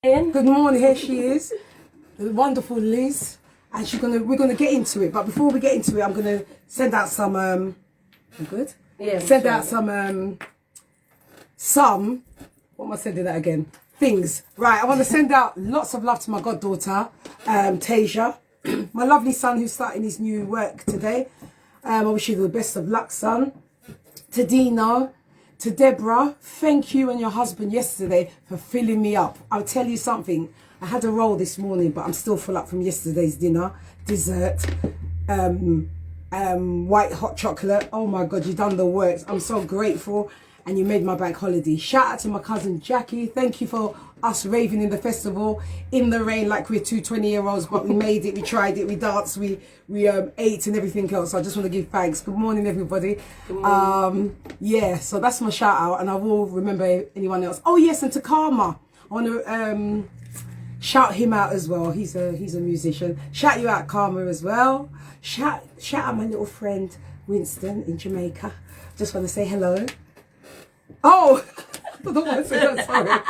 Good morning, here she is, the wonderful Liz, and we're gonna get into it. But before we get into it, I'm gonna send out some I'm good. Yeah. Send out some. What am I sending out again? Things. Right. I want to send out lots of love to my goddaughter, Tasia, my lovely son who's starting his new work today. I wish you the best of luck, son. To Dino. To Deborah, thank you and your husband yesterday for filling me up. I'll tell you something. I had a roll this morning, but I'm still full up from yesterday's dinner, dessert, white hot chocolate. Oh my God, you've done the works. I'm so grateful. And you made my bank holiday. Shout out to my cousin Jackie. Thank you for us raving in the festival in the rain like we're two 20-year-olds, but we made it, we tried it, we danced, we ate and everything else. So I just want to give thanks. Good morning, everybody. Good morning. Yeah, so that's my shout out, and I will remember anyone else. Oh yes, and to Karma, I want to shout him out as well. He's a musician. Shout you out, Karma, as well. Shout out my little friend Winston in Jamaica. Just want to say hello. Oh, I don't want to say that, sorry.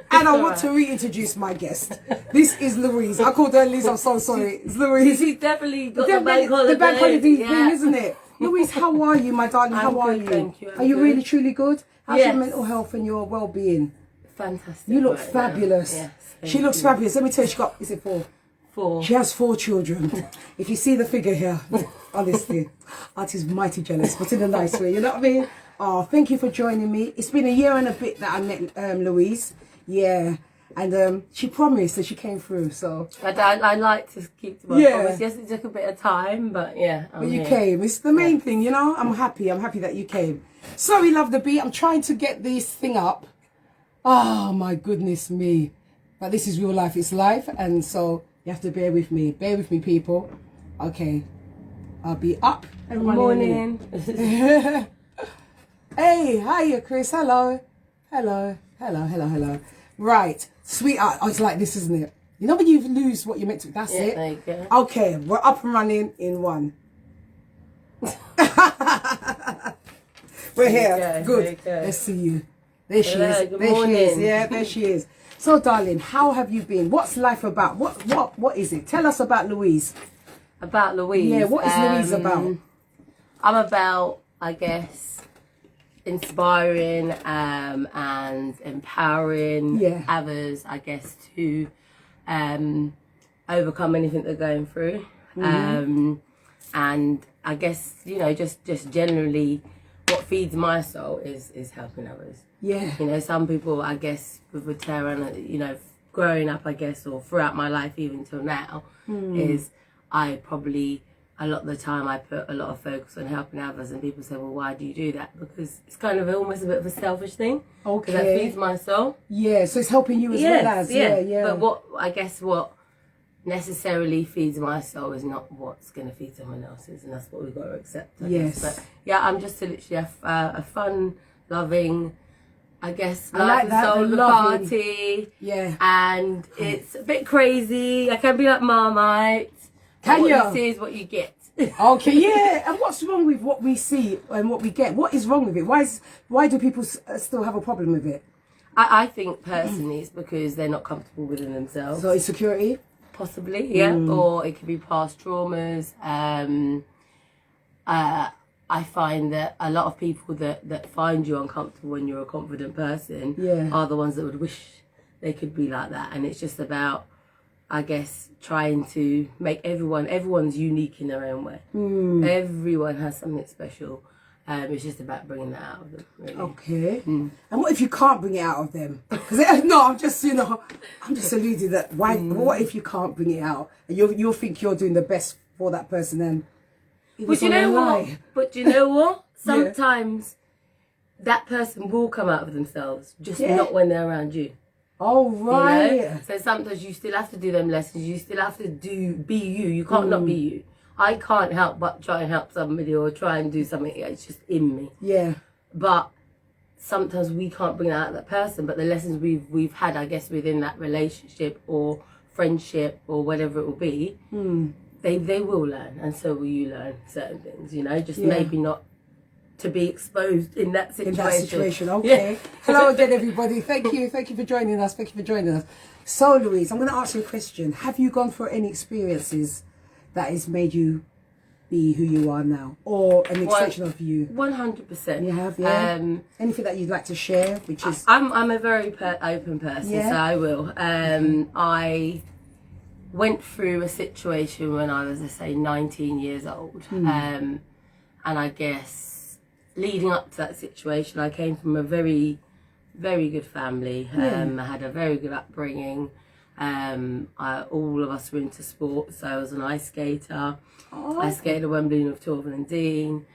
And I want to reintroduce my guest. This is Louise. I called her Liz, I'm so sorry. It's Louise. She's definitely got the bank holiday. The bank holiday thing, isn't it? Louise, how are you, my darling? How are you? Thank you. Are you really, truly good? How's your mental health and your well-being? Fantastic. You look fabulous. Yes, she looks fabulous. Let me tell you, she got, is it 4? 4. She has 4 children. If you see the figure here, honestly, Aunty's mighty jealous, but in a nice way, you know what I mean? Oh, thank you for joining me. It's been a year and a bit that I met Louise. Yeah. And she promised and she came through, so. I like to keep to my promise. Yes, it took a bit of time, but yeah. But you came. It's the main thing, you know? I'm happy that you came. Sorry, love the beat. I'm trying to get this thing up. Oh, my goodness me. But this is real life. It's life. And so you have to bear with me. Bear with me, people. Okay. I'll be up and running. Good morning. Hey, hiya, Chris. Hello. Hello. Right. Sweetheart. Oh, it's like this, isn't it? You know when you lose what you're meant to? That's it. There you go. Okay. We're up and running in 1. We're here. Good. Let's see you. There she is. Good there morning. she is. Yeah, there she is. So, darling, how have you been? What's life about? What is it? Tell us about Louise. About Louise. Yeah, what is Louise about? I'm about, I guess, inspiring and empowering others, I guess, to overcome anything they're going through. And I guess, you know, just generally what feeds my soul is helping others. Yeah. You know, some people, I guess, with Tara, you know, growing up, I guess, or throughout my life even till now, is I probably, a lot of the time I put a lot of focus on helping others, and people say, well, why do you do that? Because it's kind of almost a bit of a selfish thing. Okay. Because that feeds my soul. Yeah, so it's helping you as well as. Yeah. But what necessarily feeds my soul is not what's going to feed someone else's, and that's what we've got to accept. I guess. But yeah, I'm just literally a fun, loving, I guess, life and soul of the party. Yeah. And it's a bit crazy. I can be like Marmite. Can what you? you see is what you get. Okay, yeah. And what's wrong with what we see and what we get? What is wrong with it? Why do people still have a problem with it? I think personally it's because they're not comfortable within themselves. So insecurity? Possibly, yeah. Or it could be past traumas. I find that a lot of people that find you uncomfortable when you're a confident person are the ones that would wish they could be like that. And it's just about, I guess, trying to make everyone's unique in their own way. Everyone has something special. It's just about bringing that out of them, really. Okay. And what if you can't bring it out of them? Because no, I'm just alluding that what if you can't bring it out and you'll think you're doing the best for that person and but you know what? But you know what? Sometimes that person will come out of themselves, just not when they're around you. Oh, right. You know? So sometimes you still have to do them lessons. You still have to be you. You can't not be you. I can't help but try and help somebody or try and do something. It's just in me. Yeah. But sometimes we can't bring that out of that person. But the lessons we've had, I guess, within that relationship or friendship or whatever it will be, they will learn, and so will you learn certain things. You know, just maybe not to be exposed in that situation. In that situation, okay. Yeah. Hello again, everybody. Thank you for joining us. Thank you for joining us. So, Louise, I'm going to ask you a question. Have you gone through any experiences that has made you be who you are now, or an extension of you? 100%. You have, yeah. Anything that you'd like to share? Which is, I'm a very open person, so I will. I went through a situation when I was, I say, 19 years old, and I guess leading up to that situation, I came from a very, very good family. I had a very good upbringing. All of us were into sports, so I was an ice skater. I skated at Wembley with Torvald and Dean.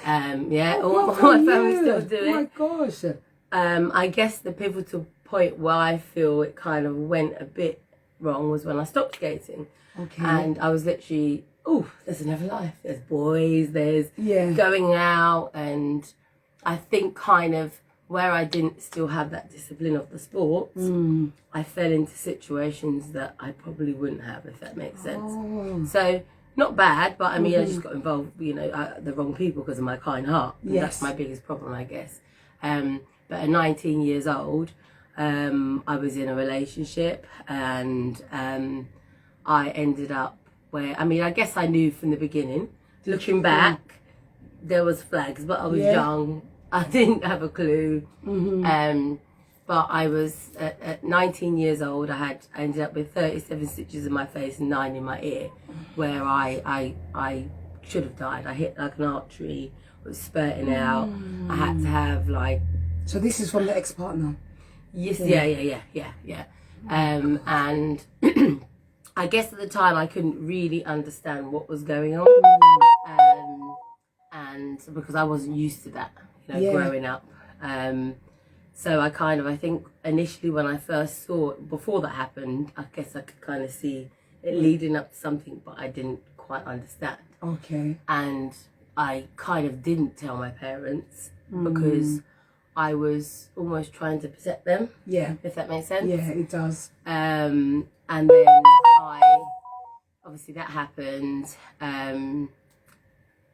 All my family still do it. Oh my gosh. I guess the pivotal point where I feel it kind of went a bit wrong was when I stopped skating. Okay. And I was literally, there's another life. There's boys, there's going out, and I think kind of where I didn't still have that discipline of the sports, I fell into situations that I probably wouldn't have, if that makes sense. So, not bad, but I mean, I just got involved, the wrong people because of my kind heart. Yes. That's my biggest problem, I guess. But at 19 years old, I was in a relationship, and I ended up where, I mean, I guess I knew from the beginning. Looking back, there was flags, but I was young. I didn't have a clue. But I was at 19 years old. I ended up with 37 stitches in my face and 9 in my ear, where I should have died. I hit like an artery, it was spurting out. I had to have like. So this is from the ex-partner. Yes, yeah. And I guess at the time I couldn't really understand what was going on, and because I wasn't used to that, growing up. So I think initially when I first saw it, before that happened, I guess I could kind of see it leading up to something, but I didn't quite understand. Okay. And I kind of didn't tell my parents because I was almost trying to protect them. Yeah. If that makes sense. Yeah, it does. And then obviously that happened.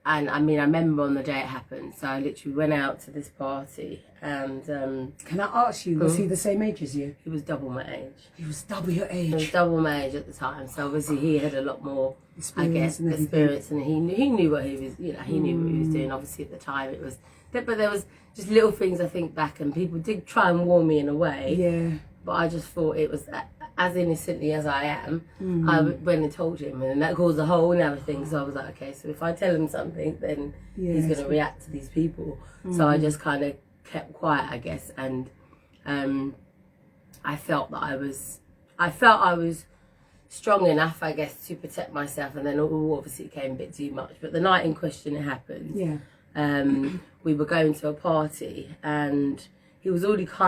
And I mean, I remember on the day it happened, so I literally went out to this party and... Can I ask you, was he the same age as you? He was double my age. He was double your age? He was double my age at the time, so obviously he had a lot more, experience and he knew what he was, he knew what he was doing. Obviously at the time it was... But there was just little things I think back, and people did try and warn me in a way. Yeah. But I just thought it was... as innocently as I am, I went and told him, and that caused a whole other thing. So I was like, okay, so if I tell him something, then he's going to react to these people. So I just kind of kept quiet, I guess, and I felt that I was strong enough, I guess, to protect myself. And then obviously it came a bit too much. But the night in question it happened, we were going to a party, and he was already kind